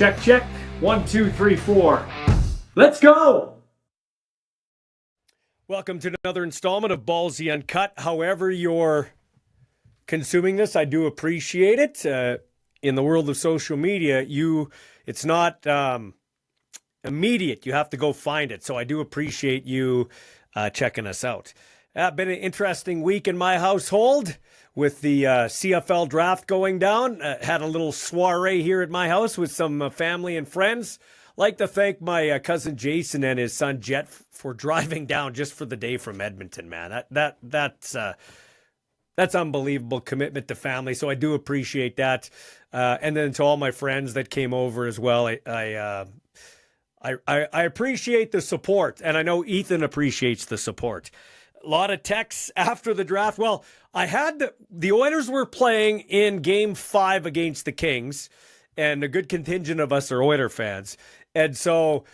Check, check. 1, 2, 3, 4. Let's go! Welcome to another installment of Ballsy Uncut. However you're consuming this, I do appreciate it. In the world of social media, it's not immediate. You have to go find it. So I do appreciate you checking us out. Been an interesting week in my household with the CFL draft going down. Had a little soiree here at my house with some family and friends. Like to thank my cousin Jason and his son Jet for driving down just for the day from Edmonton, man. That's unbelievable commitment to family. So I do appreciate that. And then to all my friends that came over as well, I appreciate the support, and I know Ethan appreciates the support. A lot of texts after the draft. Well, I had the Oilers were playing in Game 5 against the Kings, and a good contingent of us are Oiler fans. And so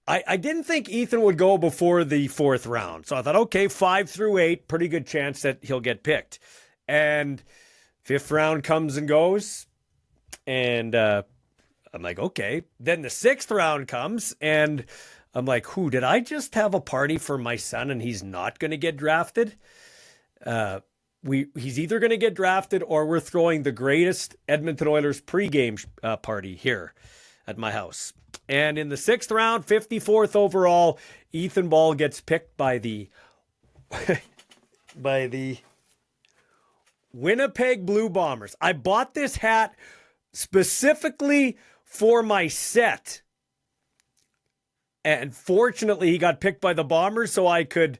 I didn't think Ethan would go before the 4th round. So I thought, okay, 5 through 8, pretty good chance that he'll get picked. And 5th round comes and goes, and I'm like, okay. Then the 6th round comes, and I'm like, did I just have a party for my son and he's not going to get drafted? He's either going to get drafted or we're throwing the greatest Edmonton Oilers pregame party here at my house. And in the 6th round, 54th overall, Ethan Ball gets picked by the Winnipeg Blue Bombers. I bought this hat specifically for my set. And fortunately, he got picked by the Bombers so I could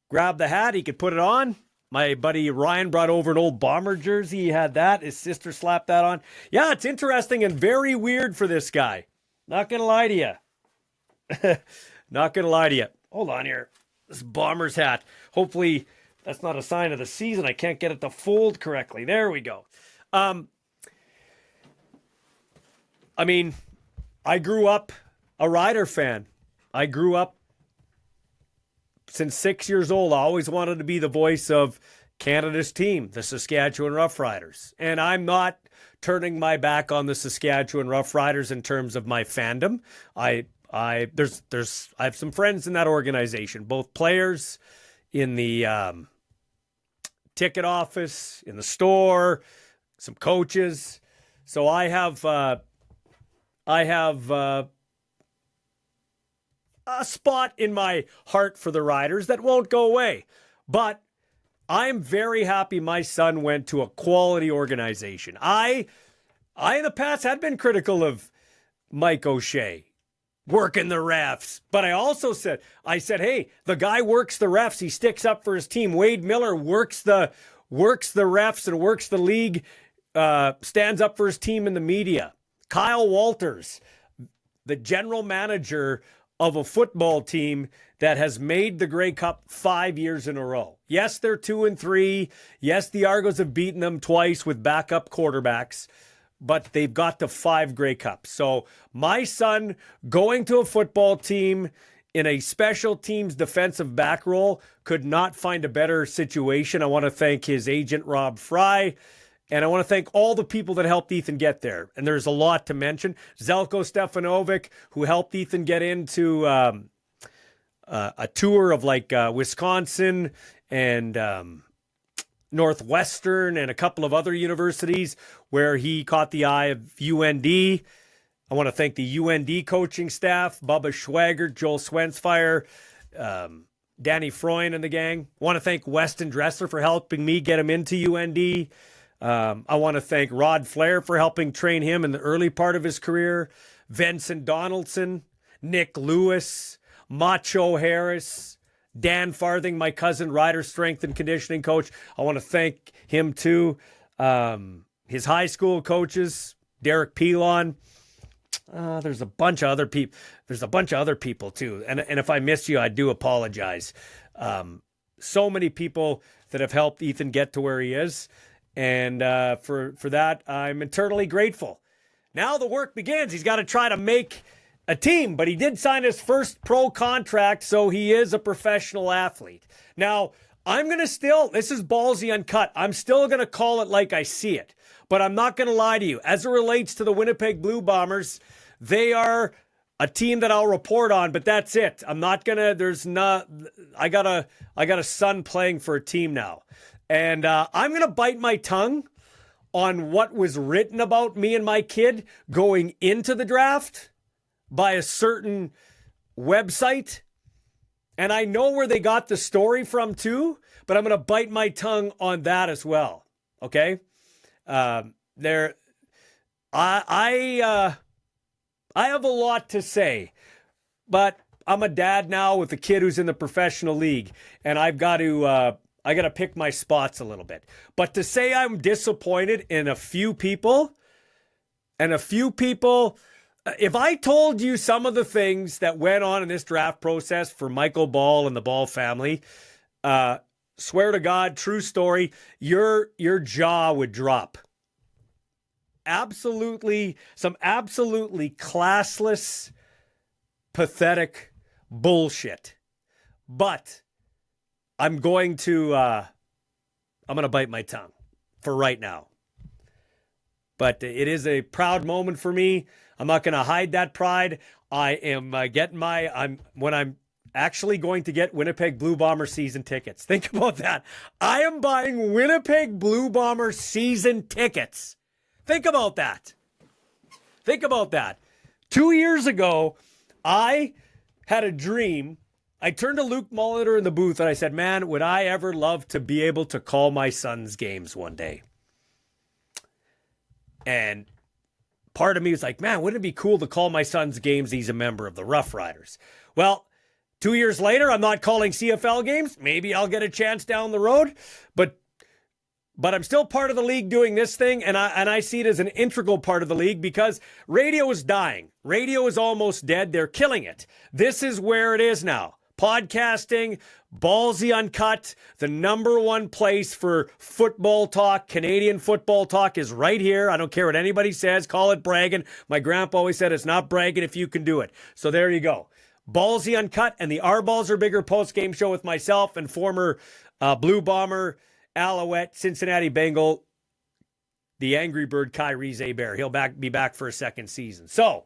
grab the hat. He could put it on. My buddy Ryan brought over an old Bomber jersey. He had that. His sister slapped that on. Yeah, it's interesting and very weird for this guy. Not going to lie to you. Not going to lie to you. Hold on here. This Bombers hat. Hopefully, that's not a sign of the season. I can't get it to fold correctly. There we go. I grew up a Rider fan. I grew up since 6 years old. I always wanted to be the voice of Canada's team, the Saskatchewan Roughriders. And I'm not turning my back on the Saskatchewan Roughriders in terms of my fandom. I have some friends in that organization, both players in the ticket office, in the store, some coaches. So I have a spot in my heart for the Riders that won't go away. But I'm very happy my son went to a quality organization. I in the past had been critical of Mike O'Shea working the refs, but I also said, hey, the guy works the refs. He sticks up for his team. Wade Miller works the refs and works the league, stands up for his team in the media. Kyle Walters, the general manager of a football team that has made the Grey Cup 5 years in a row. Yes, they're 2-3. Yes, the Argos have beaten them twice with backup quarterbacks, but they've got to 5 Grey Cups. So my son going to a football team in a special teams defensive back role could not find a better situation. I want to thank his agent, Rob Fry. And I want to thank all the people that helped Ethan get there. And there's a lot to mention. Zelko Stefanovic, who helped Ethan get into a tour of Wisconsin and Northwestern and a couple of other universities where he caught the eye of UND. I want to thank the UND coaching staff, Bubba Schwagert, Joel Swensfire, Danny Freund and the gang. I want to thank Weston Dressler for helping me get him into UND. I want to thank Rod Flair for helping train him in the early part of his career. Vincent Donaldson, Nick Lewis, Macho Harris, Dan Farthing, my cousin, Rider strength and conditioning coach. I want to thank him too. His high school coaches, Derek Pelon. There's a bunch of other people. There's a bunch of other people too. And if I miss you, I do apologize. So many people that have helped Ethan get to where he is. And for that, I'm eternally grateful. Now the work begins. He's got to try to make a team, but he did sign his first pro contract, so he is a professional athlete. Now, I'm going to still, this is Ballsy Uncut. I'm still going to call it like I see it. But I'm not going to lie to you. As it relates to the Winnipeg Blue Bombers, they are a team that I'll report on, but that's it. I'm not going to, I got a son playing for a team now. And I'm going to bite my tongue on what was written about me and my kid going into the draft by a certain website. And I know where they got the story from too, but I'm going to bite my tongue on that as well. Okay? I have a lot to say, but I'm a dad now with a kid who's in the professional league, and I've got to pick my spots a little bit. But to say I'm disappointed in a few people, if I told you some of the things that went on in this draft process for Michael Ball and the Ball family, swear to God, true story, your jaw would drop. Some absolutely classless, pathetic bullshit. But I'm going to bite my tongue for right now. But it is a proud moment for me. I'm not going to hide that pride. I am when I'm actually going to get Winnipeg Blue Bomber season tickets. Think about that. I am buying Winnipeg Blue Bomber season tickets. Think about that. 2 years ago, I had a dream. I turned to Luke Molitor in the booth and I said, man, would I ever love to be able to call my son's games one day? And part of me was like, man, wouldn't it be cool to call my son's games? He's a member of the Rough Riders. Well, 2 years later, I'm not calling CFL games. Maybe I'll get a chance down the road, but I'm still part of the league doing this thing, and I see it as an integral part of the league because radio is dying. Radio is almost dead. They're killing it. This is where it is now. Podcasting, Ballsy Uncut, the number one place for football talk, Canadian football talk is right here. I don't care what anybody says. Call it bragging. My grandpa always said it's not bragging if you can do it. So there you go. Ballsy Uncut and the Our Balls Are Bigger post-game show with myself and former Blue Bomber, Alouette, Cincinnati Bengal, the Angry Bird, Kyrie Zaber. He'll be back for a second season. So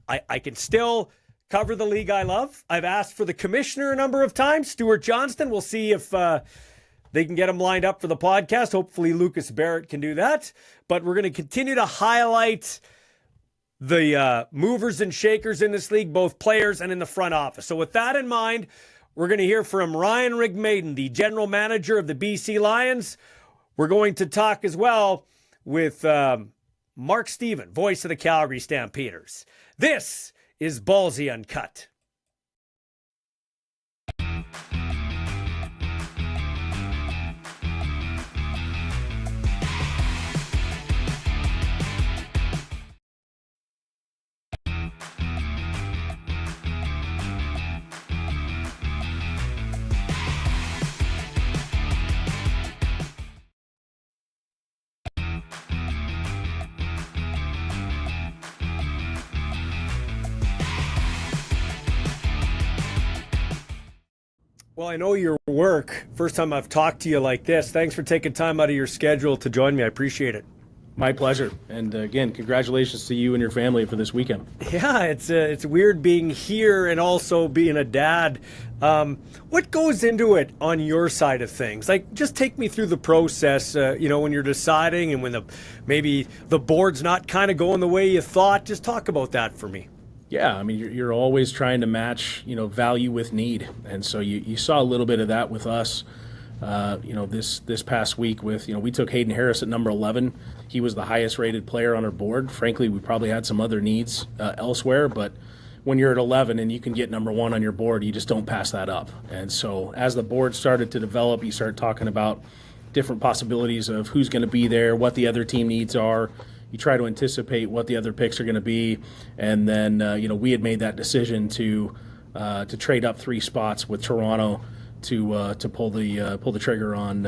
I can still cover the league I love. I've asked for the commissioner a number of times, Stuart Johnston. We'll see if they can get him lined up for the podcast. Hopefully Lucas Barrett can do that. But we're going to continue to highlight the movers and shakers in this league, both players and in the front office. So with that in mind, we're going to hear from Ryan Rigmaiden, the general manager of the BC Lions. We're going to talk as well with Mark Stephen, voice of the Calgary Stampeders. This is Ballsy Uncut. Well, I know your work. First time I've talked to you like this. Thanks for taking time out of your schedule to join me. I appreciate it. My pleasure. And again, congratulations to you and your family for this weekend. Yeah, it's weird being here and also being a dad. What goes into it on your side of things? Like, just take me through the process, when you're deciding and when maybe the board's not kind of going the way you thought. Just talk about that for me. Yeah, I mean, you're always trying to match, value with need. And so you saw a little bit of that with us, this past week with, we took Hayden Harris at number 11. He was the highest rated player on our board. Frankly, we probably had some other needs elsewhere, but when you're at 11 and you can get number 1 on your board, you just don't pass that up. And so as the board started to develop, you start talking about different possibilities of who's going to be there, what the other team needs are. You try to anticipate what the other picks are going to be, and then we had made that decision to trade up 3 spots with Toronto to pull the trigger on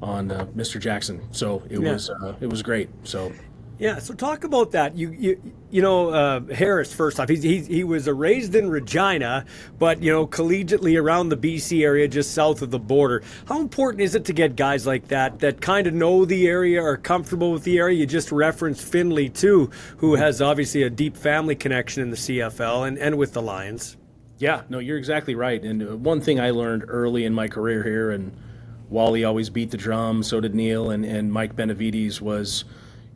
Mr. Jackson. So it was great. So Yeah, so talk about that. Harris. First off, he was raised in Regina, but collegiately around the BC area, just south of the border. How important is it to get guys like that kind of know the area, are comfortable with the area? You just referenced Finley too, who has obviously a deep family connection in the CFL and with the Lions. Yeah, no, you're exactly right. And one thing I learned early in my career here, and Wally always beat the drum, so did Neil and Mike Benavides, was,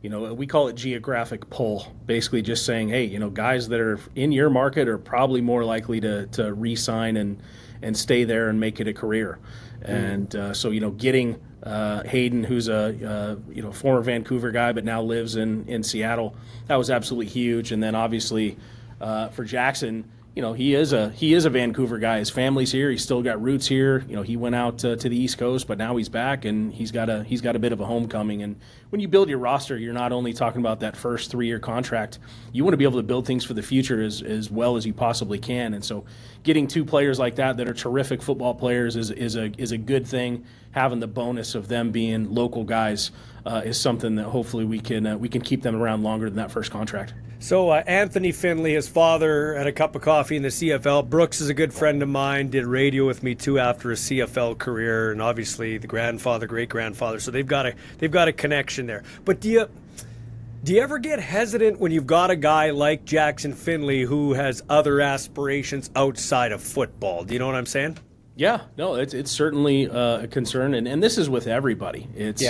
we call it geographic pull. Basically just saying, hey, guys that are in your market are probably more likely to re-sign and stay there and make it a career. And so, getting Hayden, who's a former Vancouver guy but now lives in Seattle, that was absolutely huge. And then obviously for Jackson, he is a Vancouver guy. His family's here. He's still got roots here. He went out to the East Coast, but now he's back and he's got a bit of a homecoming. And when you build your roster, you're not only talking about that first 3-year contract. You want to be able to build things for the future as well as you possibly can. And so, getting 2 players like that are terrific football players is a good thing. Having the bonus of them being local guys is something that hopefully we can keep them around longer than that first contract. So Anthony Finley, his father, had a cup of coffee in the CFL. Brooks is a good friend of mine, did radio with me too after his CFL career, and obviously the grandfather, great-grandfather. So they've got a connection there. But do you ever get hesitant when you've got a guy like Jackson Finley who has other aspirations outside of football? Do you know what I'm saying? Yeah, no, it's certainly a concern, and this is with everybody. It's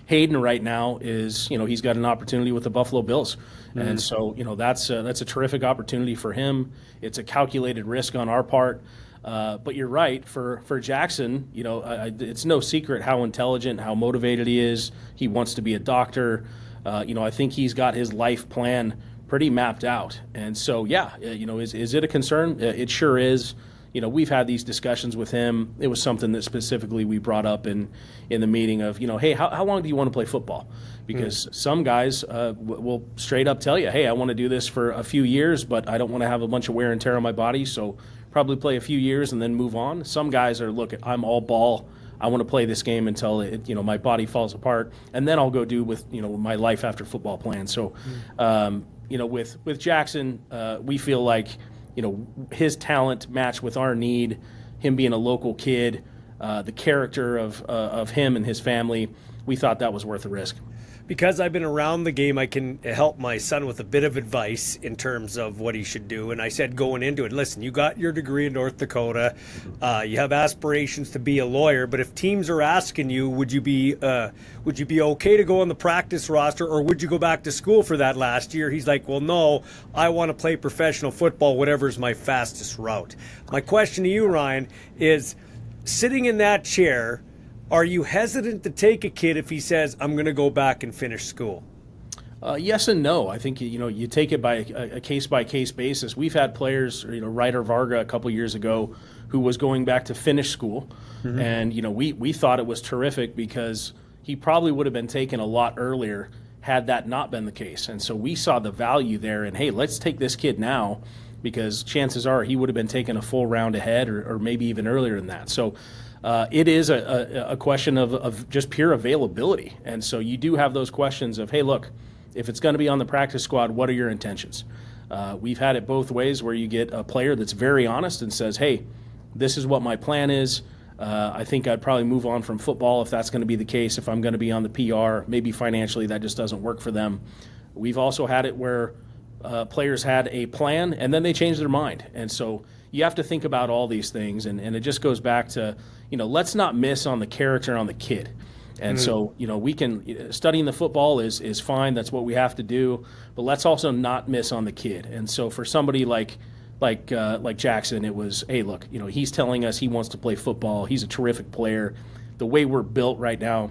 Hayden right now is he's got an opportunity with the Buffalo Bills, and so that's a terrific opportunity for him. It's a calculated risk on our part, but you're right for Jackson. It's no secret how intelligent, how motivated he is. He wants to be a doctor. I think he's got his life plan pretty mapped out, and so is it a concern? It sure is. We've had these discussions with him. It was something that specifically we brought up in the meeting of, hey, how long do you want to play football? Because some guys will straight up tell you, hey, I want to do this for a few years, but I don't want to have a bunch of wear and tear on my body, so probably play a few years and then move on. Some guys are, look, I'm all ball. I want to play this game until my body falls apart, and then I'll go do with my life after football plan. So, with Jackson, we feel like his talent matched with our need, him being a local kid, the character of him and his family, we thought that was worth the risk. Because I've been around the game, I can help my son with a bit of advice in terms of what he should do. And I said going into it, listen, you got your degree in North Dakota. You have aspirations to be a lawyer. But if teams are asking you, would you be okay to go on the practice roster, or would you go back to school for that last year? He's like, well, no, I want to play professional football, whatever's my fastest route. My question to you, Ryan, is sitting in that chair, are you hesitant to take a kid if he says, I'm going to go back and finish school? Yes and no. I think you take it by a case-by-case basis. We've had players, Ryder Varga a couple years ago, who was going back to finish school, and we thought it was terrific because he probably would have been taken a lot earlier had that not been the case. And so we saw the value there, and hey, let's take this kid now, because chances are he would have been taken a full round ahead, or maybe even earlier than that. So. It is a question of just pure availability. And so you do have those questions of, hey, look, if it's going to be on the practice squad, what are your intentions? We've had it both ways where you get a player that's very honest and says, hey, this is what my plan is. I think I'd probably move on from football if that's going to be the case, if I'm going to be on the PR. Maybe financially that just doesn't work for them. We've also had it where players had a plan and then they changed their mind. And so you have to think about all these things, and it just goes back to, let's not miss on the character on the kid. And so, we can, studying the football is fine. That's what we have to do. But let's also not miss on the kid. And so for somebody like Jackson, it was, hey, look, he's telling us he wants to play football. He's a terrific player. The way we're built right now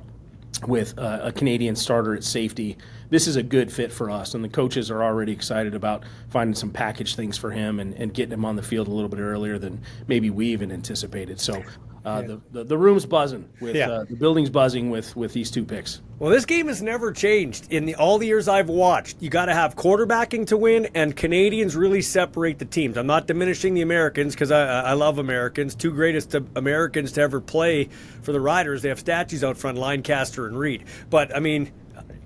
with a Canadian starter at safety, this is a good fit for us. And the coaches are already excited about finding some package things for him and getting him on the field a little bit earlier than maybe we even anticipated. So the room's buzzing, the building's buzzing with these 2 picks. Well, this game has never changed. In all the years I've watched, you got to have quarterbacking to win, and Canadians really separate the teams. I'm not diminishing the Americans because I love Americans. 2 greatest Americans to ever play for the Riders. They have statues out front, Lancaster and Reed. But, I mean,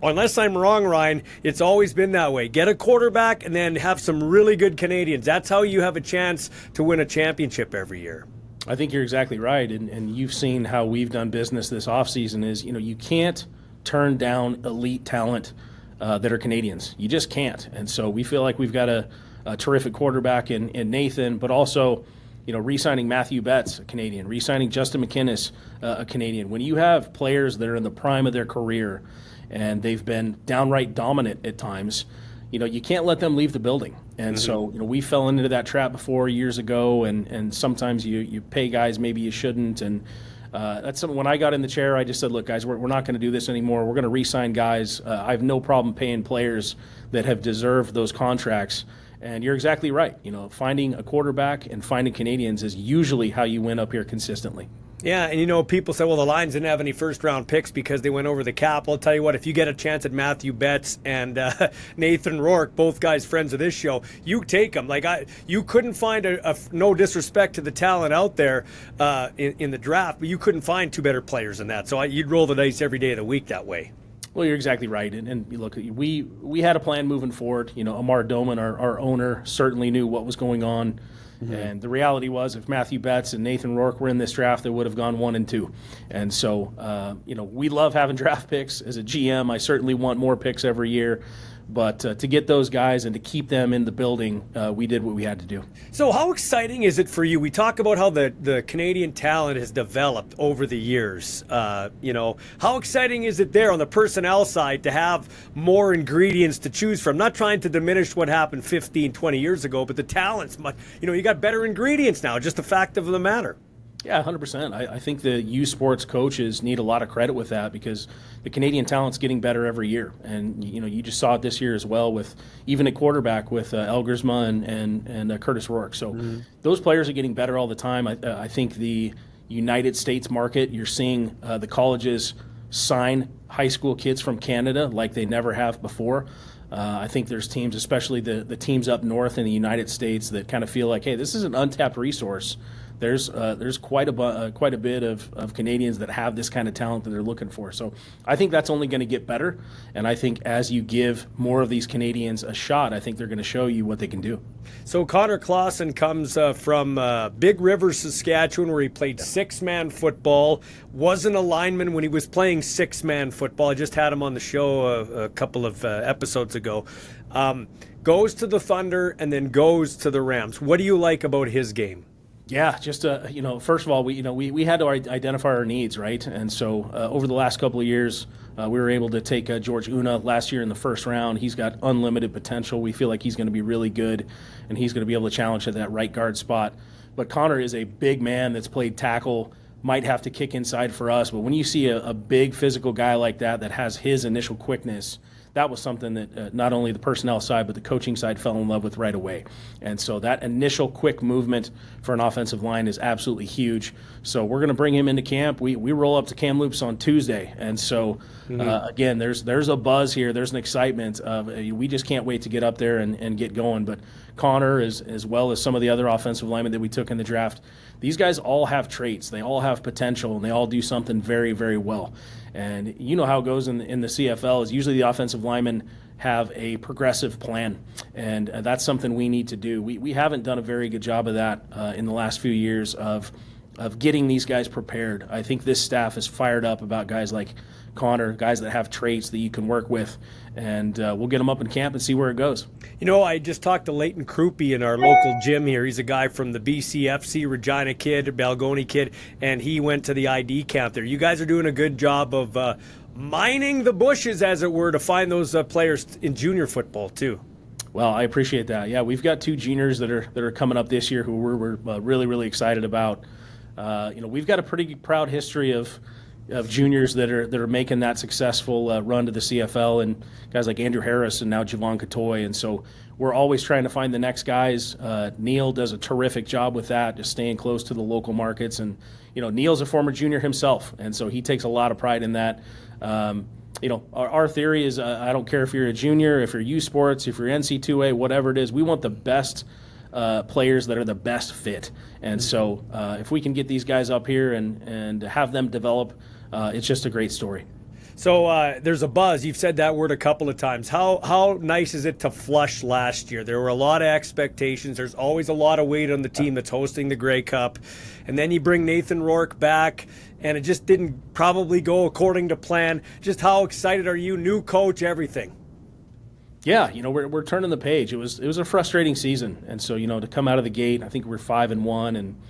unless I'm wrong, Ryan, it's always been that way. Get a quarterback and then have some really good Canadians. That's how you have a chance to win a championship every year. I think you're exactly right, and you've seen how we've done business this offseason is, you can't turn down elite talent that are Canadians. You just can't. And so we feel like we've got a terrific quarterback in Nathan, but also, re-signing Matthew Betts, a Canadian, re-signing Justin McInnes, a Canadian. When you have players that are in the prime of their career and they've been downright dominant at times, you can't let them leave the building. And so, we fell into that trap before years ago, and sometimes you pay guys maybe you shouldn't. And that's something, when I got in the chair, I just said, look, guys, we're not going to do this anymore. We're going to re-sign guys. I have no problem paying players that have deserved those contracts. And you're exactly right. Finding a quarterback and finding Canadians is usually how you win up here consistently. Yeah, and people say, well, the Lions didn't have any first-round picks because they went over the cap. I'll tell you what, if you get a chance at Matthew Betts and Nathan Rourke, both guys friends of this show, you take them. You couldn't find no disrespect to the talent out there in the draft, but you couldn't find two better players than that. So you'd roll the dice every day of the week that way. Well, you're exactly right. And look, we had a plan moving forward. Amar Doman, our owner, certainly knew what was going on. Mm-hmm. And the reality was, if Matthew Betts and Nathan Rourke were in this draft, they would have gone 1 and 2. And so, we love having draft picks. As a GM, I certainly want more picks every year. But to get those guys and to keep them in the building, we did what we had to do. So how exciting is it for you? We talk about how the Canadian talent has developed over the years. How exciting is it there on the personnel side to have more ingredients to choose from? Not trying to diminish what happened 15, 20 years ago, but the talent's much, you got better ingredients now, just the fact of the matter. Yeah, 100%. I think the U Sports coaches need a lot of credit with that, because the Canadian talent's getting better every year. And, you just saw it this year as well, with even at quarterback with Elgersma and Curtis Rourke. So those players are getting better all the time. I think the United States market, you're seeing the colleges sign high school kids from Canada like they never have before. I think there's teams, especially the teams up north in the United States, that kind of feel like, hey, this is an untapped resource. There's quite a bit of Canadians that have this kind of talent that they're looking for. So I think that's only going to get better. And I think as you give more of these Canadians a shot, I think they're going to show you what they can do. So Connor Clausen comes from Big River, Saskatchewan, where he played six-man football. Wasn't a lineman when he was playing six-man football. I just had him on the show a couple of episodes ago. Goes to the Thunder and then goes to the Rams. What do you like about his game? Yeah, just first of all, we had to identify our needs, right? And so over the last couple of years, we were able to take George Una last year in the first round. He's got unlimited potential. We feel like he's going to be really good, and he's going to be able to challenge at that right guard spot. But Connor is a big man that's played tackle, might have to kick inside for us. But when you see a big physical guy like that has his initial quickness, that was something that not only the personnel side, but the coaching side fell in love with right away. And so that initial quick movement for an offensive line is absolutely huge. So we're going to bring him into camp. We roll up to Kamloops on Tuesday. And so, again, there's a buzz here. There's an excitement. We just can't wait to get up there and get going. But Connor, as well as some of the other offensive linemen that we took in the draft, these guys all have traits. They all have potential, and they all do something very, very well. And you know how it goes in the CFL is usually the offensive linemen have a progressive plan, and that's something we need to do. We haven't done a very good job of that in the last few years of getting these guys prepared. I think this staff is fired up about guys like Connor, guys that have traits that you can work with, and we'll get them up in camp and see where it goes. I just talked to Leighton Krupe in our local gym here. He's a guy from the BCFC, Regina kid, Balgoni kid, and he went to the ID camp there. You guys are doing a good job of mining the bushes, as it were, to find those players in junior football too. Well, I appreciate that. Yeah, we've got two juniors that are coming up this year who we're really, really excited about. We've got a pretty proud history of juniors that are making that successful run to the CFL, and guys like Andrew Harris and now Javon Katoy. And so we're always trying to find the next guys. Neil does a terrific job with that, just staying close to the local markets. And, Neil's a former junior himself, and so he takes a lot of pride in that. Our theory is I don't care if you're a junior, if you're U Sports, if you're NC2A, whatever it is, we want the best players that are the best fit. And so if we can get these guys up here and have them develop, it's just a great story. So there's a buzz. You've said that word a couple of times. How nice is it to flush last year? There were a lot of expectations. There's always a lot of weight on the team that's hosting the Grey Cup. And then you bring Nathan Rourke back, and it just didn't probably go according to plan. Just how excited are you? New coach, everything. Yeah, we're turning the page. It was a frustrating season, and so to come out of the gate, I think we're 5-1 and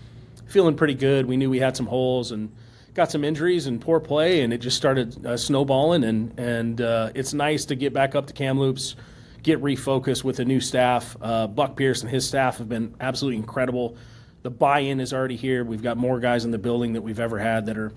feeling pretty good. We knew we had some holes and got some injuries and poor play, and it just started snowballing. And it's nice to get back up to Kamloops, get refocused with a new staff. Buck Pierce and his staff have been absolutely incredible. The buy-in is already here. We've got more guys in the building that we've ever had that are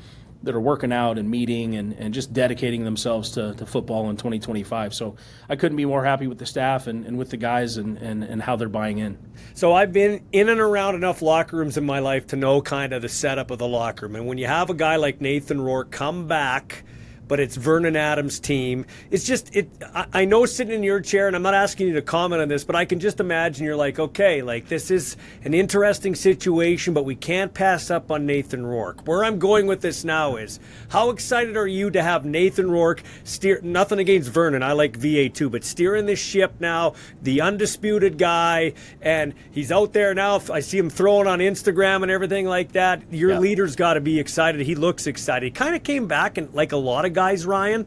working out and meeting and just dedicating themselves to football in 2025. So I couldn't be more happy with the staff and with the guys and how they're buying in. So I've been in and around enough locker rooms in my life to know kind of the setup of the locker room. And when you have a guy like Nathan Rourke come back, but it's Vernon Adams' team. It's just, I know sitting in your chair, and I'm not asking you to comment on this, but I can just imagine you're like, okay, like this is an interesting situation, but we can't pass up on Nathan Rourke. Where I'm going with this now is, how excited are you to have Nathan Rourke steer, nothing against Vernon, I like VA too, but steering this ship now, the undisputed guy, and he's out there now. I see him throwing on Instagram and everything like that. Your leader's got to be excited. He looks excited. He kind of came back, and like a lot of guys, Ryan,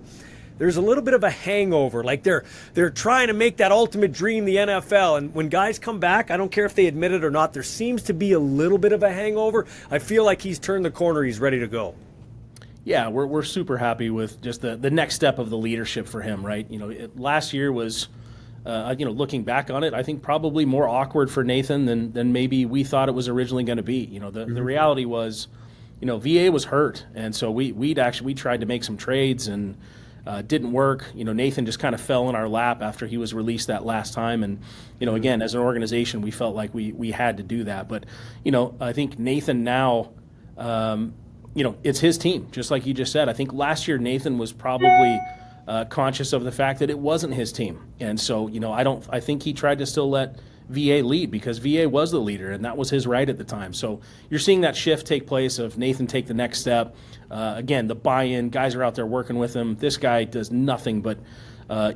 there's a little bit of a hangover. Like they're trying to make that ultimate dream the NFL. And when guys come back, I don't care if they admit it or not, there seems to be a little bit of a hangover. I feel like he's turned the corner. He's ready to go. Yeah, we're super happy with just the next step of the leadership for him, right? Last year was, looking back on it, I think probably more awkward for Nathan than maybe we thought it was originally going to be. The reality was, VA was hurt, and so we tried to make some trades and didn't work. Nathan just kind of fell in our lap after he was released that last time, and again, as an organization, we felt like we had to do that. But I think Nathan now, it's his team, just like you just said. I think last year Nathan was probably conscious of the fact that it wasn't his team, and so I think he tried to still let VA lead because VA was the leader and that was his right at the time. So you're seeing that shift take place of Nathan take the next step. Again, the buy-in, guys are out there working with him. This guy does nothing but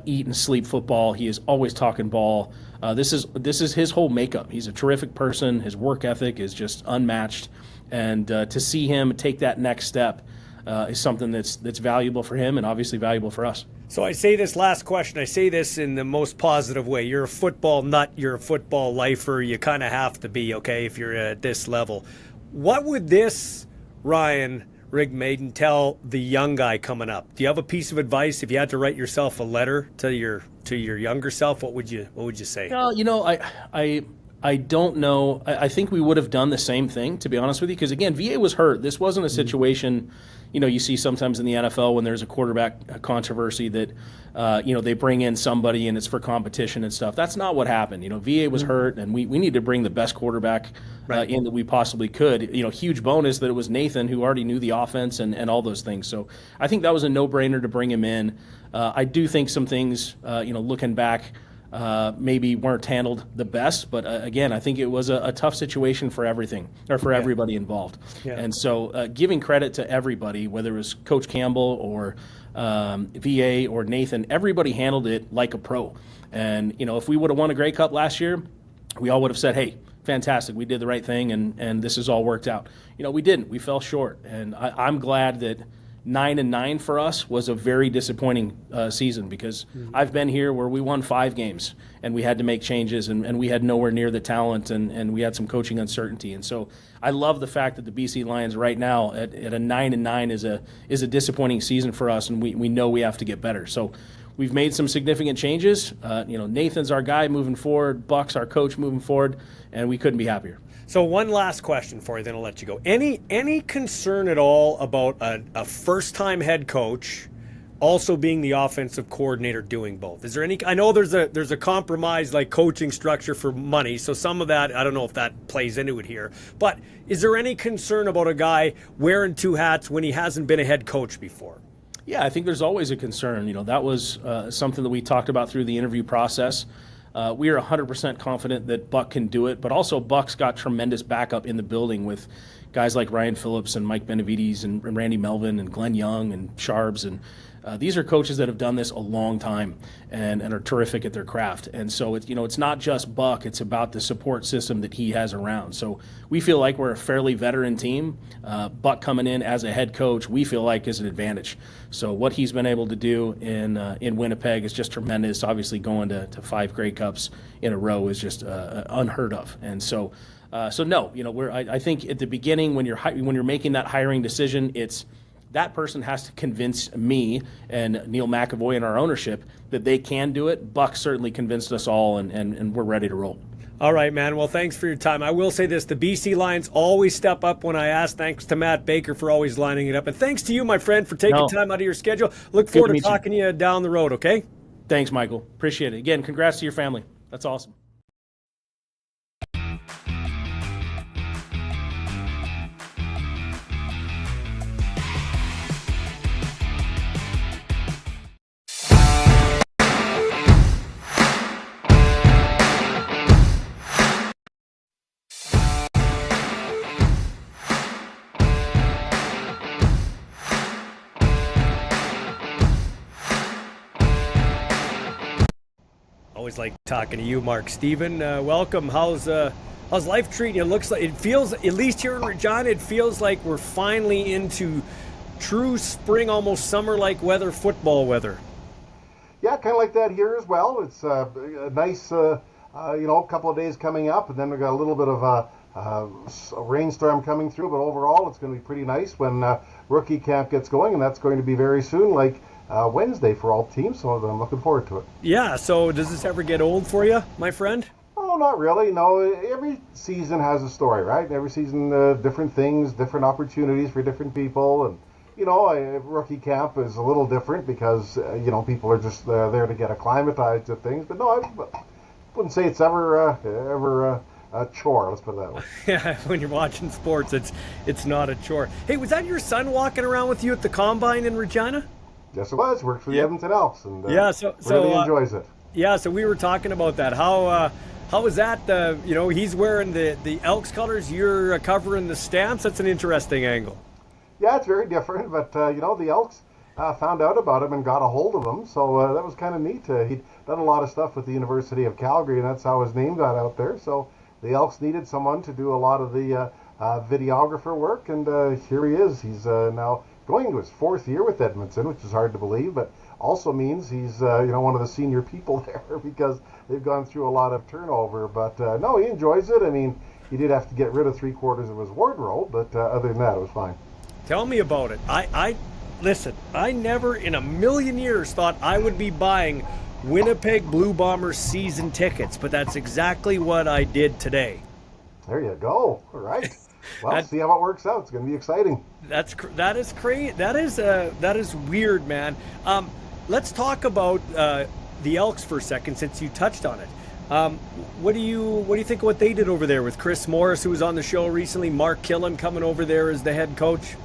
eat and sleep football. He is always talking ball. This is his whole makeup. He's a terrific person. His work ethic is just unmatched. And to see him take that next step is something that's valuable for him and obviously valuable for us. So I say this last question. I say this in the most positive way. You're a football nut. You're a football lifer. You kind of have to be, okay, if you're at this level. What would this Ryan Rigmaiden tell the young guy coming up? Do you have a piece of advice? If you had to write yourself a letter to your younger self, what would you say? I don't know. I think we would have done the same thing, to be honest with you, because again, VA was hurt. This wasn't a situation, you see sometimes in the NFL when there's a quarterback controversy that, they bring in somebody and it's for competition and stuff. That's not what happened. VA was hurt, and we need to bring the best quarterback in that we possibly could. Huge bonus that it was Nathan, who already knew the offense and all those things. So I think that was a no-brainer to bring him in. I do think some things, looking back, maybe weren't handled the best, but again, I think it was a tough situation for everybody involved. Yeah. And so giving credit to everybody, whether it was Coach Campbell or VA or Nathan, everybody handled it like a pro. And, if we would have won a Grey Cup last year, we all would have said, hey, fantastic, we did the right thing and this has all worked out. We didn't. We fell short. And I'm glad that 9-9 for us was a very disappointing season because I've been here where we won 5 games and we had to make changes and we had nowhere near the talent and we had some coaching uncertainty. And so I love the fact that the BC Lions right now at a 9-9 is a disappointing season for us, and we know we have to get better. So we've made some significant changes. Nathan's our guy moving forward, Buck's our coach moving forward, and we couldn't be happier. So one last question for you, then I'll let you go. Any concern at all about a first-time head coach also being the offensive coordinator doing both? Is there any? I know there's a compromise like coaching structure for money, so some of that I don't know if that plays into it here. But is there any concern about a guy wearing 2 hats when he hasn't been a head coach before? Yeah, I think there's always a concern. That was something that we talked about through the interview process. We are 100% confident that Buck can do it, but also Buck's got tremendous backup in the building with guys like Ryan Phillips and Mike Benavides and Randy Melvin and Glenn Young and Sharbs. And These are coaches that have done this a long time and are terrific at their craft. And so it's not just Buck, it's about the support system that he has around. So we feel like we're a fairly veteran team. Buck coming in as a head coach, we feel like is an advantage. So what he's been able to do in Winnipeg is just tremendous. Obviously going to 5 Grey Cups in a row is just unheard of. And so no, I think at the beginning when you're making that hiring decision, it's that person has to convince me and Neil McAvoy and our ownership that they can do it. Buck certainly convinced us all, and we're ready to roll. All right, man. Well, thanks for your time. I will say this, the BC Lions always step up when I ask. Thanks to Matt Baker for always lining it up. And thanks to you, my friend, for taking time out of your schedule. Look forward to talking to you down the road, okay? Thanks, Michael. Appreciate it. Again, congrats to your family. That's awesome. Always like talking to you, Mark Stephen. Welcome. How's life treating you? It feels, at least here in Regina, it feels like we're finally into true spring, almost summer-like weather, football weather. Yeah, kind of like that here as well. It's a nice, couple of days coming up, and then we've got a little bit of a rainstorm coming through. But overall, it's going to be pretty nice when rookie camp gets going, and that's going to be very soon, like Wednesday for all teams, so I'm looking forward to it. Yeah, so does this ever get old for you, my friend? Oh, not really. No, every season has a story, right? Every season, different things, different opportunities for different people. And, rookie camp is a little different because, people are just there to get acclimatized to things. But no, I wouldn't say it's ever a chore, let's put it that way. Yeah, when you're watching sports, it's not a chore. Hey, was that your son walking around with you at the Combine in Regina? Yes, it was. Worked for the Edmonton Elks, and really enjoys it. Yeah, so we were talking about that. How was that? He's wearing the Elks colors. You're covering the Stamps. That's an interesting angle. Yeah, it's very different. But the Elks found out about him and got a hold of him, so that was kind of neat. He'd done a lot of stuff with the University of Calgary, and that's how his name got out there. So the Elks needed someone to do a lot of the videographer work, and here he is. He's now going to his 4th year with Edmonton, which is hard to believe, but also means he's one of the senior people there because they've gone through a lot of turnover. But no, he enjoys it. I mean, he did have to get rid of 3/4 of his wardrobe, but other than that, it was fine. Tell me about it. Listen, I never in a million years thought I would be buying Winnipeg Blue Bombers season tickets, but that's exactly what I did today. There you go. All right. Well, see how it works out. It's going to be exciting. That is crazy. That is weird, man. Let's talk about the Elks for a second, since you touched on it. What do you think of what they did over there with Chris Morris, who was on the show recently, Mark Killam coming over there as the head coach?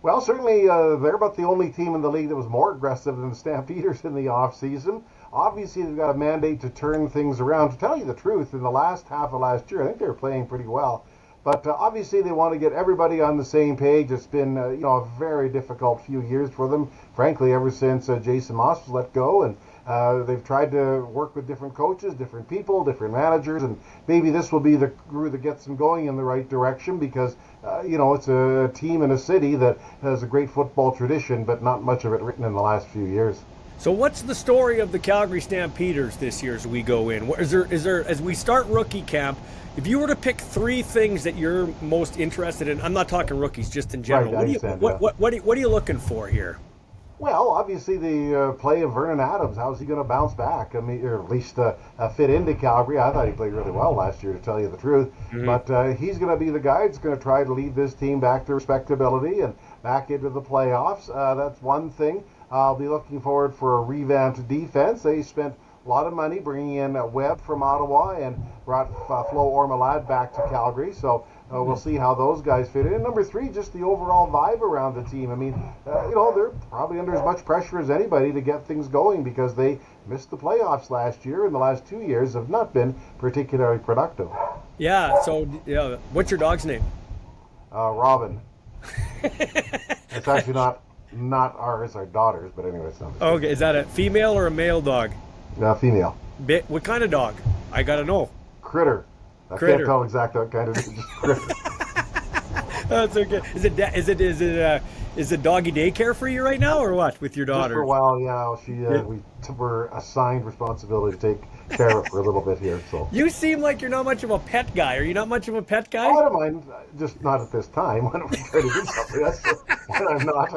Well, certainly they're about the only team in the league that was more aggressive than the Stampeders in the off season. Obviously, they've got a mandate to turn things around. To tell you the truth, in the last half of last year, I think they were playing pretty well. But obviously, they want to get everybody on the same page. It's been, a very difficult few years for them, frankly, ever since Jason Moss was let go. And they've tried to work with different coaches, different people, different managers. And maybe this will be the crew that gets them going in the right direction because, it's a team in a city that has a great football tradition, but not much of it written in the last few years. So what's the story of the Calgary Stampeders this year as we go in? Is there as we start rookie camp, if you were to pick 3 things that you're most interested in, I'm not talking rookies, just in general. Right, what are you looking for here? Well, obviously the play of Vernon Adams. How's he going to bounce back? I mean, or at least fit into Calgary. I thought he played really well last year, to tell you the truth. Mm-hmm. But he's going to be the guy that's going to try to lead this team back to respectability and back into the playoffs. That's one thing. I'll be looking forward for a revamped defense. They spent a lot of money bringing in Webb from Ottawa and brought Flo Ormelad back to Calgary. So we'll see how those guys fit in. And number 3, just the overall vibe around the team. I mean, they're probably under as much pressure as anybody to get things going because they missed the playoffs last year, and the last 2 years have not been particularly productive. Yeah, so what's your dog's name? Robin. It's actually not not ours, our daughters, but anyway, it's not. Okay, is that a female or a male dog? Female. What kind of dog? I gotta know. Critter. I Critter. can't tell exactly what kind of just critter. That's okay. Is it doggy daycare for you right now, or what with your daughter? Just for a while, yeah. We were assigned responsibility to take care of it for a little bit here. So You seem like you're not much of a pet guy. Are you not much of a pet guy? I don't mind, just not at this time when I'm trying to do something. That's when I'm not.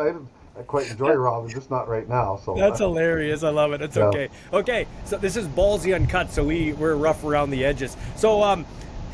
I quite enjoy Robin, just not right now. So That's hilarious. I love it. It's okay. Okay, so this is Ballsy Uncut, so we're rough around the edges. So,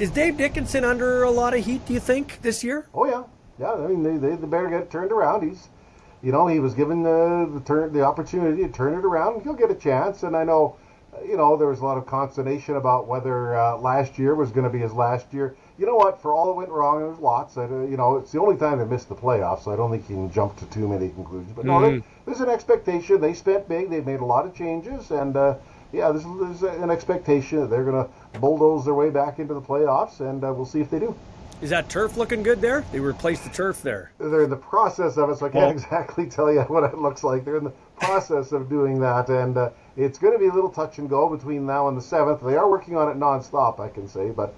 is Dave Dickinson under a lot of heat, do you think, this year? Oh yeah. I mean, they better get it turned around. He was given the opportunity to turn it around. He'll get a chance, and I know, there was a lot of consternation about whether last year was going to be his last year. You know what? For all that went wrong, there's lots. It's the only time they missed the playoffs, so I don't think you can jump to too many conclusions. But no, there's an expectation. They spent big. They've made a lot of changes, and there's an expectation that they're going to bulldoze their way back into the playoffs, and we'll see if they do. Is that turf looking good there? They replaced the turf there. They're in the process of it, so I can't exactly tell you what it looks like. They're in the process of doing that, and it's going to be a little touch and go between now and the 7th. They are working on it nonstop, I can say, but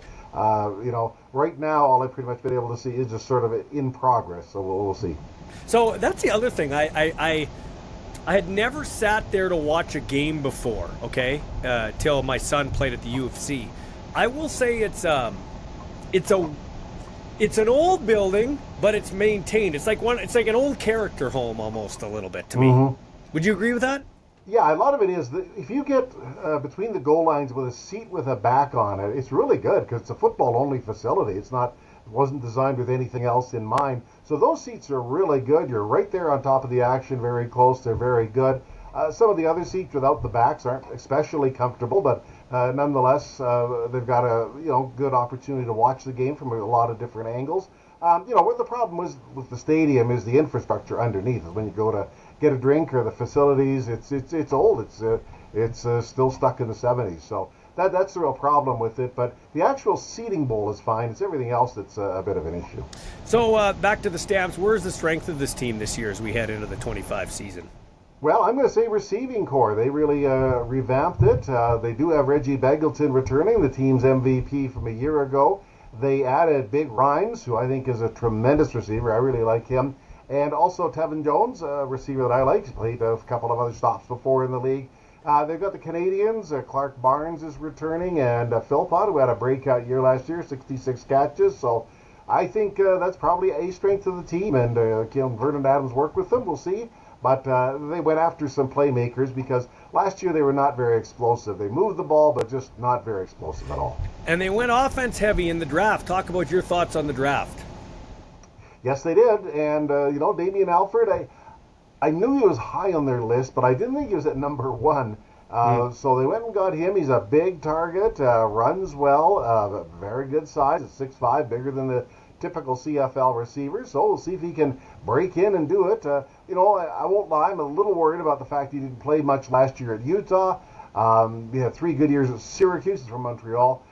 right now all I've pretty much been able to see is just sort of in progress, so we'll see. So that's the other thing. I had never sat there to watch a game before, okay, till my son played at the UFC. I will say it's an old building, but it's maintained. It's like an old character home almost a little bit to me. Would you agree with that? Yeah, a lot of it is that if you get between the goal lines with a seat with a back on it, it's really good because it's a football-only facility. It wasn't designed with anything else in mind. So those seats are really good. You're right there on top of the action, very close. They're very good. Some of the other seats without the backs aren't especially comfortable, but nonetheless, they've got a good opportunity to watch the game from a lot of different angles. What the problem was with the stadium is the infrastructure underneath. When you go to get a drink or the facilities, it's old. It's still stuck in the 70s. So that's the real problem with it. But the actual seating bowl is fine. It's everything else that's a bit of an issue. So back to the Stamps. Where's the strength of this team this year as we head into the 25 season? Well, I'm going to say receiving core. They really revamped it. They do have Reggie Begelton returning, the team's MVP from a year ago. They added Big Rhymes, who I think is a tremendous receiver. I really like him. And also Tevin Jones, a receiver that I like. He's played a couple of other stops before in the league. They've got the Canadians. Clark Barnes is returning, and Philpott, who had a breakout year last year, 66 catches. So I think that's probably a strength of the team. And Vernon Adams worked with them. We'll see. But they went after some playmakers because last year they were not very explosive. They moved the ball, but just not very explosive at all. And they went offense heavy in the draft. Talk about your thoughts on the draft. Yes, they did. And, Damian Alford, I knew he was high on their list, but I didn't think he was at number 1. So they went and got him. He's a big target, runs well, very good size. At 6'5", bigger than the typical CFL receiver. So we'll see if he can break in and do it. I won't lie. I'm a little worried about the fact he didn't play much last year at Utah. He had 3 good years at Syracuse. He's from Montreal.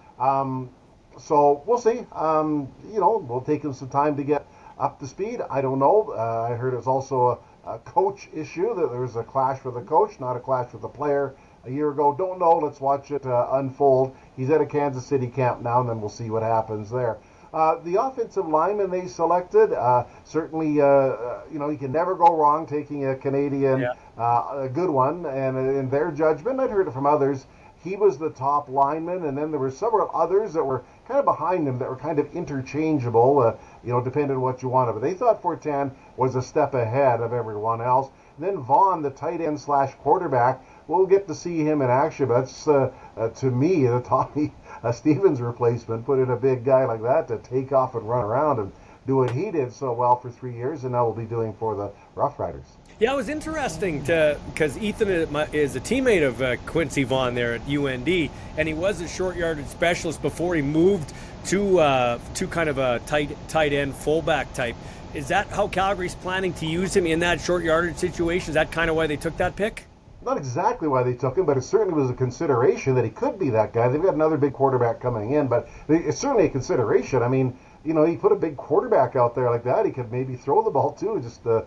So we'll see. We'll take him some time to get up to speed. I don't know. I heard it was also a coach issue, that there was a clash with the coach, not a clash with the player a year ago. Don't know. Let's watch it unfold. He's at a Kansas City camp now, and then we'll see what happens there. The offensive lineman they selected, certainly, he can never go wrong taking a Canadian, a good one. And in their judgment, I'd heard it from others, he was the top lineman, and then there were several others that were kind of behind him that were kind of interchangeable, depending on what you wanted. But they thought Fortin was a step ahead of everyone else. And then Vaughn, the tight end / quarterback, we'll get to see him in action. But that's, to me, the Tommy Stevens replacement, put in a big guy like that to take off and run around and do what he did so well for 3 years, and now will be doing for the Rough Riders. Yeah, it was interesting because Ethan is a teammate of Quincy Vaughn there at UND, and he was a short yardage specialist before he moved to kind of a tight end fullback type. Is that how Calgary's planning to use him in that short yardage situation? Is that kind of why they took that pick? Not exactly why they took him, but it certainly was a consideration that he could be that guy. They've got another big quarterback coming in, but it's certainly a consideration. I mean, you put a big quarterback out there like that, he could maybe throw the ball too, just to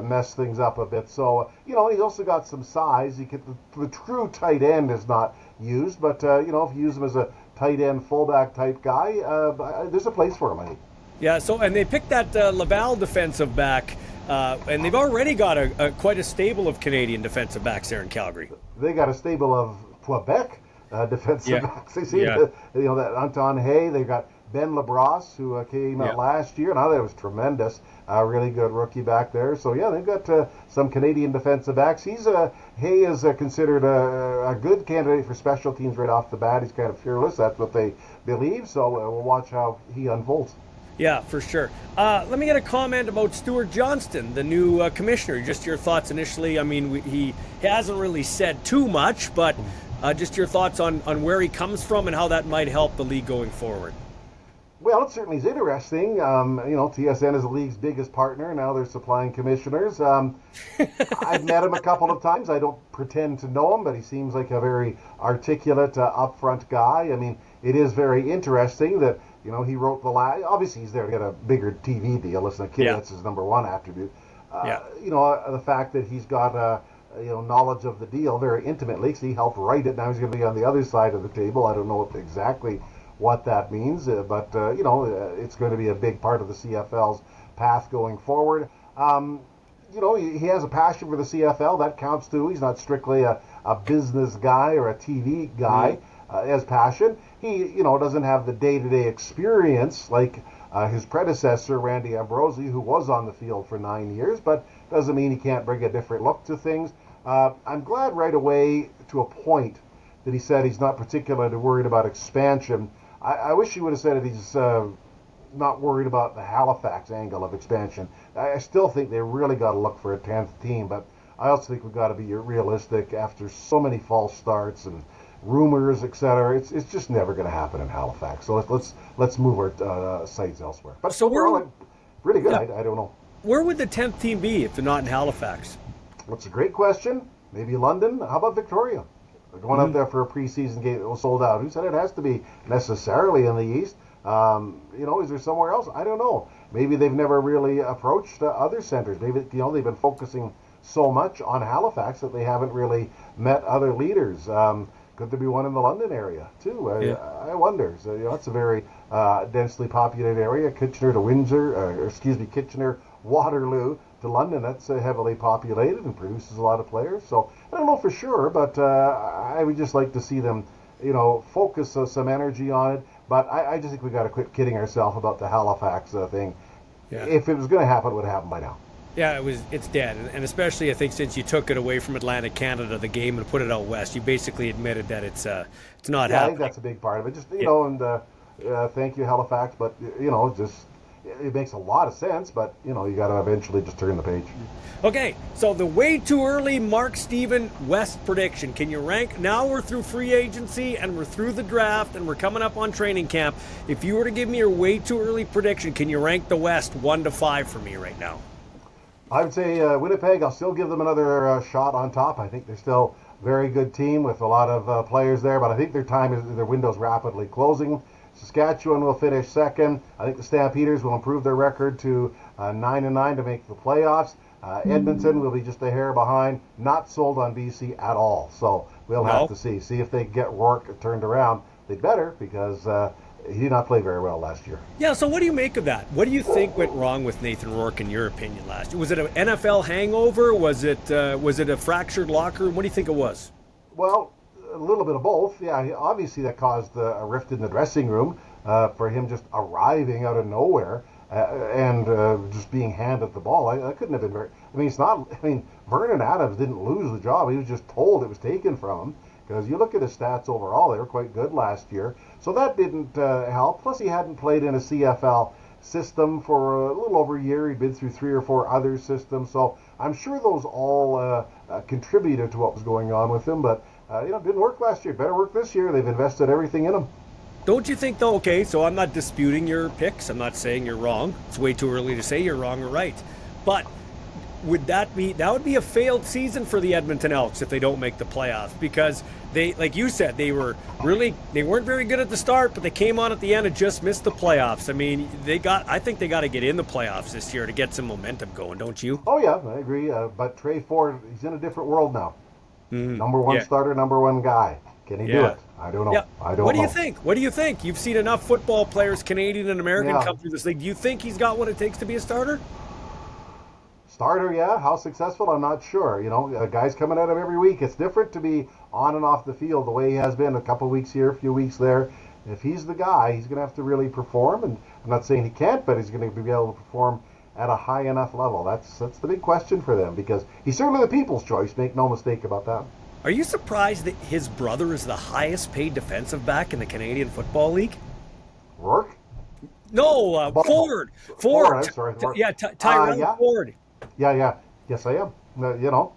mess things up a bit. So, he's also got some size. The true tight end is not used, but, if you use him as a tight end fullback type guy, there's a place for him, I think. Yeah, and they picked that Laval defensive back, and they've already got quite a stable of Canadian defensive backs there in Calgary. They got a stable of Quebec defensive backs. They seem to, that Anton Hay, they've got Ben Labrosse, who came out last year, and I thought it was tremendous. Really good rookie back there. So, they've got some Canadian defensive backs. Hay is considered a good candidate for special teams right off the bat. He's kind of fearless. That's what they believe. So, we'll watch how he unfolds. Yeah, for sure. Let me get a comment about Stuart Johnston, the new commissioner. Just your thoughts initially. I mean, he hasn't really said too much, but just your thoughts on where he comes from and how that might help the league going forward. Well, it certainly is interesting. TSN is the league's biggest partner. Now they're supplying commissioners. I've met him a couple of times. I don't pretend to know him, but he seems like a very articulate, upfront guy. I mean, it is very interesting that, he wrote obviously he's there to get a bigger TV deal. Listen, a kid, that's his number one attribute. The fact that he's got knowledge of the deal very intimately, because he helped write it. Now he's going to be on the other side of the table. I don't know exactly what that means, but it's going to be a big part of the CFL's path going forward. He has a passion for the CFL. That counts too. He's not strictly a business guy or a TV guy. As passion. He, doesn't have the day-to-day experience like his predecessor, Randy Ambrosie, who was on the field for 9 years, but doesn't mean he can't bring a different look to things. I'm glad right away to a point that he said he's not particularly worried about expansion. I wish he would have said that he's not worried about the Halifax angle of expansion. I still think they really got to look for a 10th team, but I also think we've got to be realistic after so many false starts and rumors, etc. It's just never going to happen in Halifax. So let's move our sights elsewhere. But so we're really good. I don't know. Where would the 10th team be if they're not in Halifax? That's a great question. Maybe London. How about Victoria? They're going out there for a preseason game that was sold out. Who said it has to be necessarily in the East? Is there somewhere else? I don't know. Maybe they've never really approached other centers. Maybe they've been focusing so much on Halifax that they haven't really met other leaders. Could there be one in the London area too? I wonder. So it's a very densely populated area. Kitchener to Windsor, Kitchener, Waterloo to London. That's heavily populated and produces a lot of players. So I don't know for sure, but I would just like to see them, focus some energy on it. But I just think we got to quit kidding ourselves about the Halifax thing. Yeah. If it was going to happen, it would have happened by now. Yeah, it's dead, and especially I think since you took it away from Atlantic Canada, the game, and put it out west, you basically admitted that it's not happening. I think that's a big part of it. Just thank you Halifax, but it makes a lot of sense. But you got to eventually just turn the page. Okay, so the way too early Mark Stephen West prediction. Can you rank? Now we're through free agency and we're through the draft and we're coming up on training camp. If you were to give me your way too early prediction, can you rank the West 1 to 5 for me right now? I would say Winnipeg, I'll still give them another shot on top. I think they're still a very good team with a lot of players there, but I think their window's rapidly closing. Saskatchewan will finish second. I think the Stampeders will improve their record to 9-9 to make the playoffs. Edmonton will be just a hair behind. Not sold on BC at all. So we'll have to see if they get Rourke turned around. They better, because he did not play very well last year. Yeah, so what do you make of that? What do you think went wrong with Nathan Rourke, in your opinion, last year? Was it an NFL hangover? Was it a fractured locker room? What do you think it was? Well, a little bit of both. Yeah, obviously that caused a rift in the dressing room for him just arriving out of nowhere and just being handed the ball. I couldn't have been very... Vernon Adams didn't lose the job. He was just told it was taken from him. Because you look at his stats overall, they were quite good last year. So that didn't help. Plus, he hadn't played in a CFL system for a little over a year. He'd been through 3 or 4 other systems. So I'm sure those all contributed to what was going on with him. But, it didn't work last year. Better work this year. They've invested everything in him. Don't you think, though, okay, so I'm not disputing your picks. I'm not saying you're wrong. It's way too early to say you're wrong or right. But would that would be a failed season for the Edmonton Elks if they don't make the playoffs, because they, like you said, they weren't very good at the start, but they came on at the end and just missed the playoffs. I mean, I think they got to get in the playoffs this year to get some momentum going, don't you? Oh yeah, I agree. But Trey Ford, he's in a different world now. Number one starter, number one guy. Can he do it? I don't know. Yeah. I don't know. What do you think? What do you think? You've seen enough football players, Canadian and American, come through this league. Do you think he's got what it takes to be a starter? Starter, yeah. How successful, I'm not sure. You know, guys coming at him every week. It's different to be on and off the field the way he has been, a couple weeks here, a few weeks there. If he's the guy, he's going to have to really perform. And I'm not saying he can't, but he's going to be able to perform at a high enough level. That's the big question for them, because he's certainly the people's choice. Make no mistake about that. Are you surprised that his brother is the highest paid defensive back in the Canadian Football League? Rourke? No, Ford. I'm sorry. Ford. Yeah, Tyrell Ford. Yeah. Yes, I am. You know,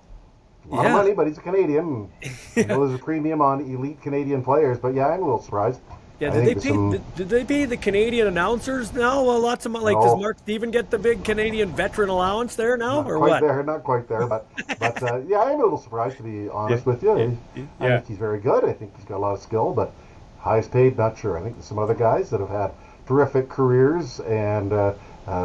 a lot of money, but he's a Canadian. I know there's a premium on elite Canadian players, but yeah, I'm a little surprised. Yeah, did they pay the Canadian announcers now lots of money? Like, does Mark Stephen get the big Canadian veteran allowance there now, or what? Not quite there, but yeah, I'm a little surprised, to be honest with you. I think he's very good. I think he's got a lot of skill, but highest paid, not sure. I think there's some other guys that have had terrific careers and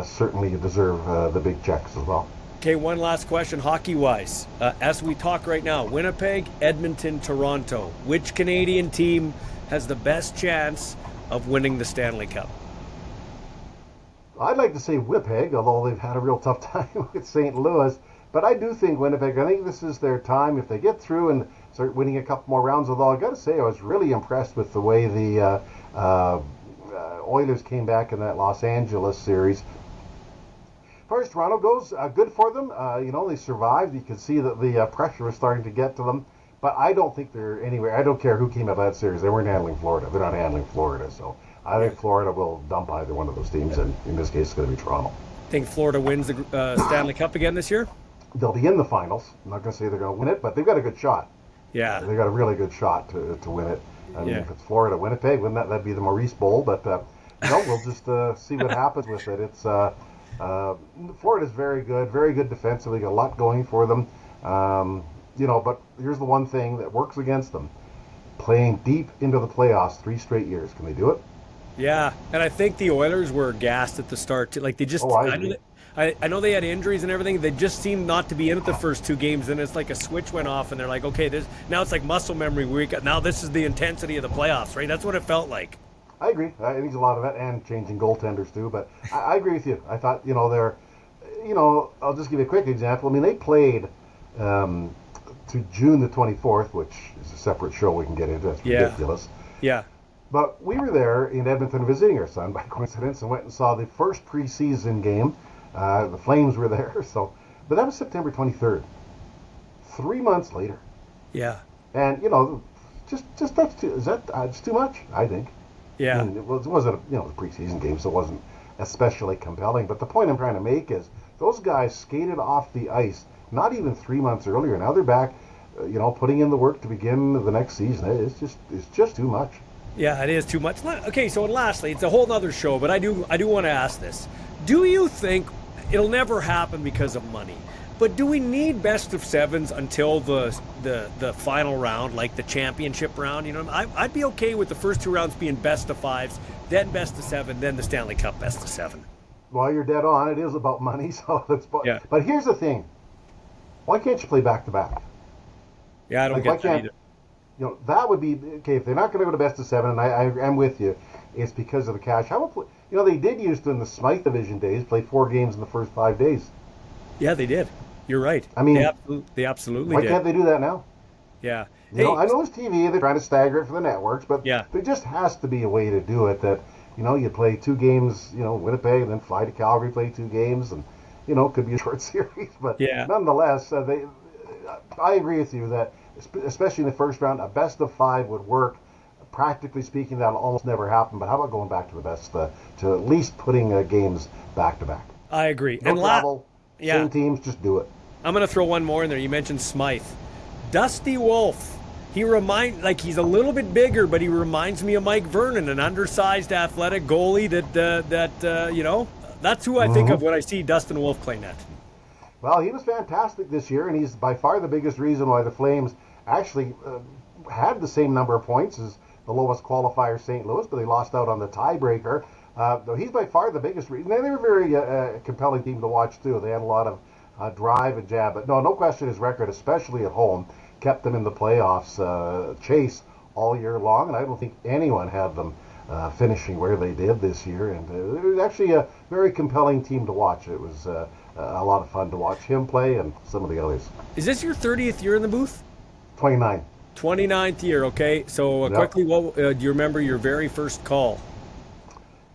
certainly deserve the big checks as well. Okay, one last question, hockey-wise. As we talk right now, Winnipeg, Edmonton, Toronto. Which Canadian team has the best chance of winning the Stanley Cup? I'd like to say Winnipeg, although they've had a real tough time with St. Louis. But I do think Winnipeg, I think this is their time. If they get through and start winning a couple more rounds, although I got to say I was really impressed with the way the Oilers came back in that Los Angeles series. As far as Toronto goes, good for them. They survived. You could see that the pressure was starting to get to them. But I don't think they're anywhere. I don't care who came out of that series. They weren't handling Florida. They're not handling Florida. So I think Florida will dump either one of those teams. And in this case, it's going to be Toronto. Think Florida wins the Stanley Cup again this year? They'll be in the finals. I'm not going to say they're going to win it, but they've got a good shot. Yeah. They've got a really good shot to win it. I mean, if it's Florida, Winnipeg, wouldn't that'd be the Maurice Bowl? But we'll just see what happens with it. It's Florida's very good defensively. Got a lot going for them. But here's the one thing that works against them: playing deep into the playoffs 3 straight years. Can they do it? Yeah, and I think the Oilers were gassed at the start too. Like, they just, I know they had injuries and everything. They just seemed not to be in it the first 2 games. Then it's like a switch went off, and they're like, okay, now it's like muscle memory week. Now this is the intensity of the playoffs, right? That's what it felt like. I agree. I think there's a lot of that, and changing goaltenders too. But I agree with you. I thought, they're, I'll just give you a quick example. I mean, they played to June the 24th, which is a separate show we can get into. That's ridiculous. Yeah. But we were there in Edmonton visiting our son by coincidence, and went and saw the first preseason game. The Flames were there, but that was September 23rd. 3 months later. Yeah. And just that's too much, I think. Yeah. I mean, it wasn't a preseason game, so it wasn't especially compelling. But the point I'm trying to make is those guys skated off the ice not even 3 months earlier. Now they're back, putting in the work to begin the next season. It's just too much. Yeah, it is too much. Okay, so lastly, it's a whole other show, but I do want to ask this. Do you think it'll never happen because of money? But do we need best of 7s until the final round, like the championship round? I'd be okay with the first 2 rounds being best of 5s, then best of 7, then the Stanley Cup best of 7. Well, you're dead on. It is about money, so that's. Yeah. But here's the thing: why can't you play back to back? Yeah, I don't get that either. That would be okay if they're not going to go to best of 7. And I am with you. It's because of the cash. How about they did used to in the Smythe Division days play 4 games in the first 5 days. Yeah, they did. You're right. I mean, they absolutely did. Why can't they do that now? Yeah. I know it's TV. They're trying to stagger it for the networks, but there just has to be a way to do it that, you play 2 games, Winnipeg, and then fly to Calgary, play 2 games, and, it could be a short series. But nonetheless, I agree with you that, especially in the first round, a best of 5 would work. Practically speaking, that'll almost never happen. But how about going back to the best, to at least putting games back to back? I agree. No travel, same teams, just do it. I'm going to throw one more in there. You mentioned Smythe. Dusty Wolf. He's a little bit bigger, but he reminds me of Mike Vernon, an undersized, athletic goalie that's who I think of when I see Dustin Wolf play net. Well, he was fantastic this year, and he's by far the biggest reason why the Flames actually had the same number of points as the lowest qualifier, St. Louis, but they lost out on the tiebreaker. He's by far the biggest reason. And they were a very compelling team to watch, too. They had a lot of drive and jab. But no question his record, especially at home, kept them in the playoffs chase all year long. And I don't think anyone had them finishing where they did this year. And it was actually a very compelling team to watch. It was a lot of fun to watch him play and some of the others. Is this your 30th year in the booth? 29. 29th year, okay. So Yep. quickly, what do you remember your very first call?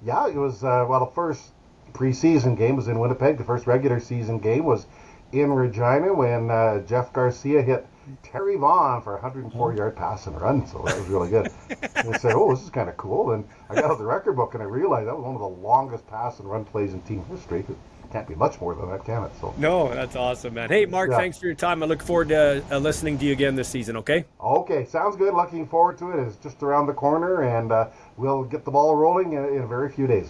Yeah, it was, the first preseason game was in Winnipeg. The first regular season game was in Regina when Jeff Garcia hit Terry Vaughn for a 104-yard pass and run. So that was really good. And I said, oh, this is kind of cool. And I got out the record book and I realized that was one of the longest pass and run plays in team history. It can't be much more than that, can it? So. No, that's awesome, man. Hey, Mark, thanks for your time. I look forward to listening to you again this season, okay? Okay, sounds good. Looking forward to it. It's just around the corner, and we'll get the ball rolling in a very few days.